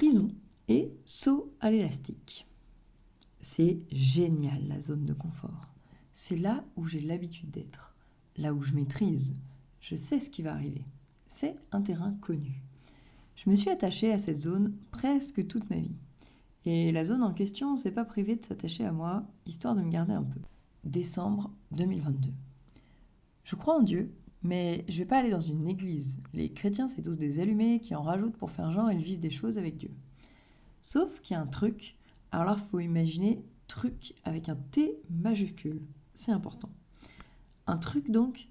prison et saut à l'élastique. C'est génial la zone de confort. C'est là où j'ai l'habitude d'être, là où je maîtrise. Je sais ce qui va arriver. C'est un terrain connu. Je me suis attachée à cette zone presque toute ma vie. Et la zone en question ne s'est pas privée de s'attacher à moi, histoire de me garder un peu. Décembre 2022. Je crois en Dieu, mais je vais pas aller dans une église. Les chrétiens, c'est tous des allumés qui en rajoutent pour faire genre ils vivent des choses avec Dieu. Sauf qu'il y a un truc, alors là, il faut imaginer truc avec un T majuscule. C'est important. Un truc, donc,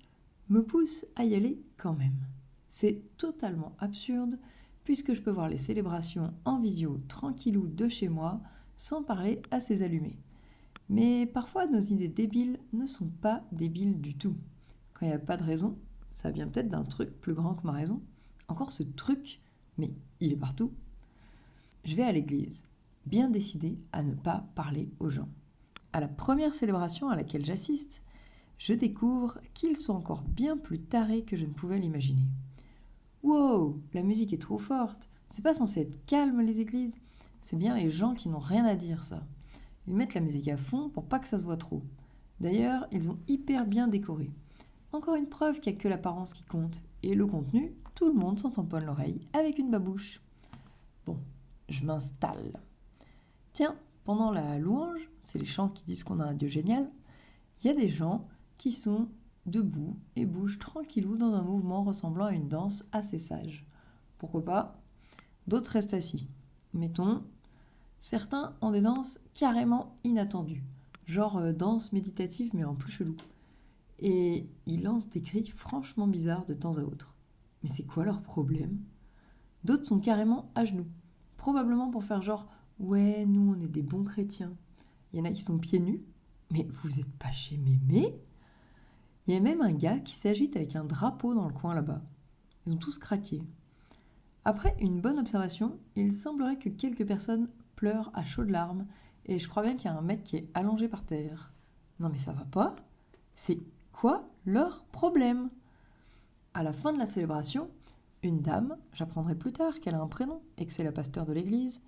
me pousse à y aller quand même. C'est totalement absurde, puisque je peux voir les célébrations en visio tranquillou de chez moi, sans parler à ces allumés. Mais parfois, nos idées débiles ne sont pas débiles du tout. Quand il n'y a pas de raison, ça vient peut-être d'un truc plus grand que ma raison. Encore ce truc, mais il est partout. Je vais à l'église, bien décidée à ne pas parler aux gens. À la première célébration à laquelle j'assiste, je découvre qu'ils sont encore bien plus tarés que je ne pouvais l'imaginer. Wow, la musique est trop forte. C'est pas censé être calme les églises. C'est bien les gens qui n'ont rien à dire, ça. Ils mettent la musique à fond pour pas que ça se voit trop. D'ailleurs, ils ont hyper bien décoré. Encore une preuve qu'il n'y a que l'apparence qui compte. Et le contenu, tout le monde s'en tamponne l'oreille avec une babouche. Bon, je m'installe. Tiens, pendant la louange, c'est les chants qui disent qu'on a un Dieu génial, il y a des gens qui sont debout et bougent tranquillou dans un mouvement ressemblant à une danse assez sage. Pourquoi pas? D'autres restent assis. Mettons, certains ont des danses carrément inattendues, genre danse méditative mais en plus chelou. Et ils lancent des cris franchement bizarres de temps à autre. Mais c'est quoi leur problème? D'autres sont carrément à genoux, probablement pour faire genre « Ouais, nous on est des bons chrétiens ». Il y en a qui sont pieds nus, mais vous êtes pas chez Mémé? Il y a même un gars qui s'agite avec un drapeau dans le coin là-bas. Ils ont tous craqué. Après une bonne observation, il semblerait que quelques personnes pleurent à chaudes larmes et je crois bien qu'il y a un mec qui est allongé par terre. Non mais ça va pas? C'est quoi leur problème? À la fin de la célébration, une dame, j'apprendrai plus tard qu'elle a un prénom et que c'est la pasteur de l'église,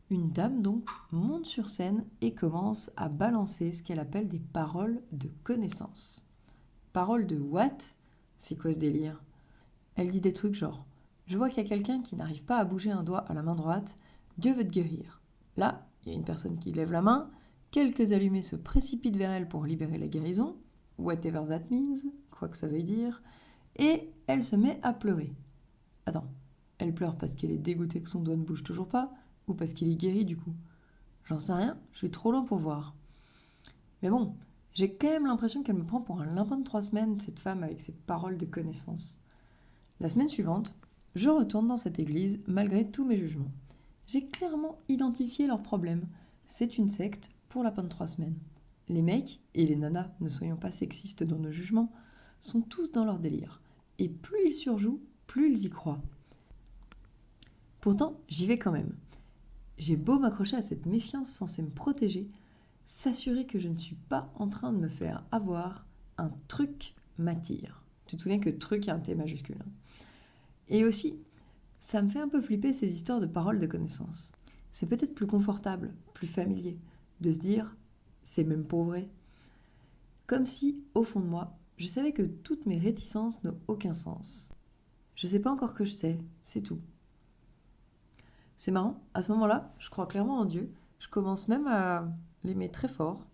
une dame donc monte sur scène et commence à balancer ce qu'elle appelle des paroles de connaissance. Paroles de what? C'est quoi ce délire? Elle dit des trucs genre « Je vois qu'il y a quelqu'un qui n'arrive pas à bouger un doigt à la main droite, Dieu veut te guérir. » Là, il y a une personne qui lève la main, quelques allumés se précipitent vers elle pour libérer la guérison, whatever that means, quoi que ça veuille dire, et elle se met à pleurer. Attends, elle pleure parce qu'elle est dégoûtée que son doigt ne bouge toujours pas, ou parce qu'il est guéri du coup? J'en sais rien, je suis trop loin pour voir. Mais bon, j'ai quand même l'impression qu'elle me prend pour un lapin de 3 semaines, cette femme avec ses paroles de connaissance. La semaine suivante, je retourne dans cette église malgré tous mes jugements. J'ai clairement identifié leurs problèmes. C'est une secte pour lapin de 3 semaines. Les mecs, et les nanas, ne soyons pas sexistes dans nos jugements, sont tous dans leur délire. Et plus ils surjouent, plus ils y croient. Pourtant, j'y vais quand même. J'ai beau m'accrocher à cette méfiance censée me protéger, s'assurer que je ne suis pas en train de me faire avoir, un truc m'attire. Tu te souviens que truc a un T majuscule. Et aussi, ça me fait un peu flipper ces histoires de paroles de connaissance. C'est peut-être plus confortable, plus familier, de se dire « c'est même pas vrai ». Comme si, au fond de moi, je savais que toutes mes réticences n'ont aucun sens. Je sais pas encore que je sais, c'est tout. C'est marrant, à ce moment-là, je crois clairement en Dieu. Je commence même à l'aimer très fort,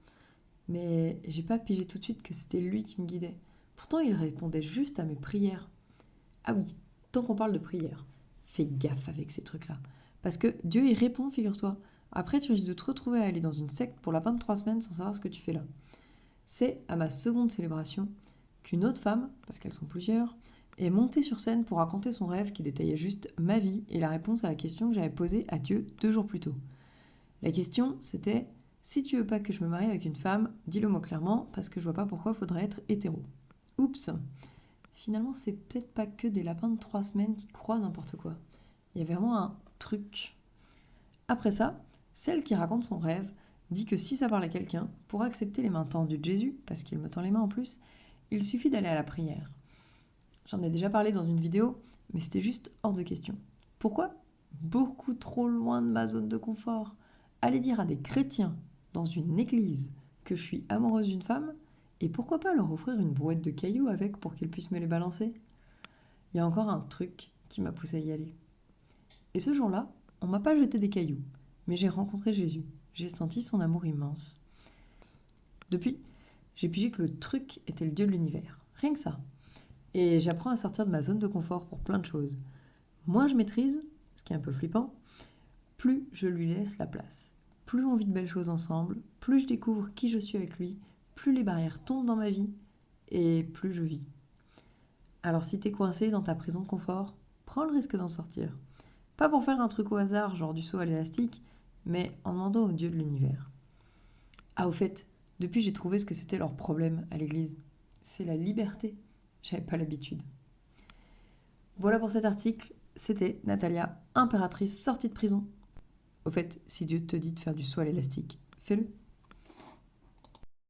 mais j'ai pas pigé tout de suite que c'était lui qui me guidait. Pourtant, il répondait juste à mes prières. Ah oui, tant qu'on parle de prière, fais gaffe avec ces trucs-là. Parce que Dieu y répond, figure-toi. Après, tu risques de te retrouver à aller dans une secte pour la fin de 3 semaines sans savoir ce que tu fais là. C'est à ma seconde célébration qu'une autre femme, parce qu'elles sont plusieurs, est montée sur scène pour raconter son rêve qui détaillait juste ma vie et la réponse à la question que j'avais posée à Dieu 2 jours plus tôt. La question, c'était « Si tu veux pas que je me marie avec une femme, dis-le moi clairement, parce que je vois pas pourquoi faudrait être hétéro. » Oups! Finalement, c'est peut-être pas que des lapins de 3 semaines qui croient n'importe quoi. Il y a vraiment un truc. Après ça, celle qui raconte son rêve dit que si ça parle à quelqu'un, pour accepter les mains tendues de Jésus, parce qu'il me tend les mains en plus, il suffit d'aller à la prière. J'en ai déjà parlé dans une vidéo, mais c'était juste hors de question. Pourquoi? beaucoup trop loin de ma zone de confort. Aller dire à des chrétiens dans une église que je suis amoureuse d'une femme, et pourquoi pas leur offrir une brouette de cailloux avec pour qu'ils puissent me les balancer. Il y a encore un truc qui m'a poussé à y aller. Et ce jour-là, on m'a pas jeté des cailloux, mais j'ai rencontré Jésus. J'ai senti son amour immense. Depuis, j'ai pigé que le truc était le Dieu de l'univers. Rien que ça. Et j'apprends à sortir de ma zone de confort pour plein de choses. Moins je maîtrise, ce qui est un peu flippant, plus je lui laisse la place. Plus on vit de belles choses ensemble, plus je découvre qui je suis avec lui, plus les barrières tombent dans ma vie et plus je vis. Alors si t'es coincé dans ta prison de confort, prends le risque d'en sortir. Pas pour faire un truc au hasard, genre du saut à l'élastique, mais en demandant au Dieu de l'univers. Ah, au fait, depuis j'ai trouvé ce que c'était leur problème à l'église. C'est la liberté. J'avais pas l'habitude. Voilà pour cet article. C'était Natalia, impératrice sortie de prison. Au fait, si Dieu te dit de faire du saut à l'élastique, fais-le.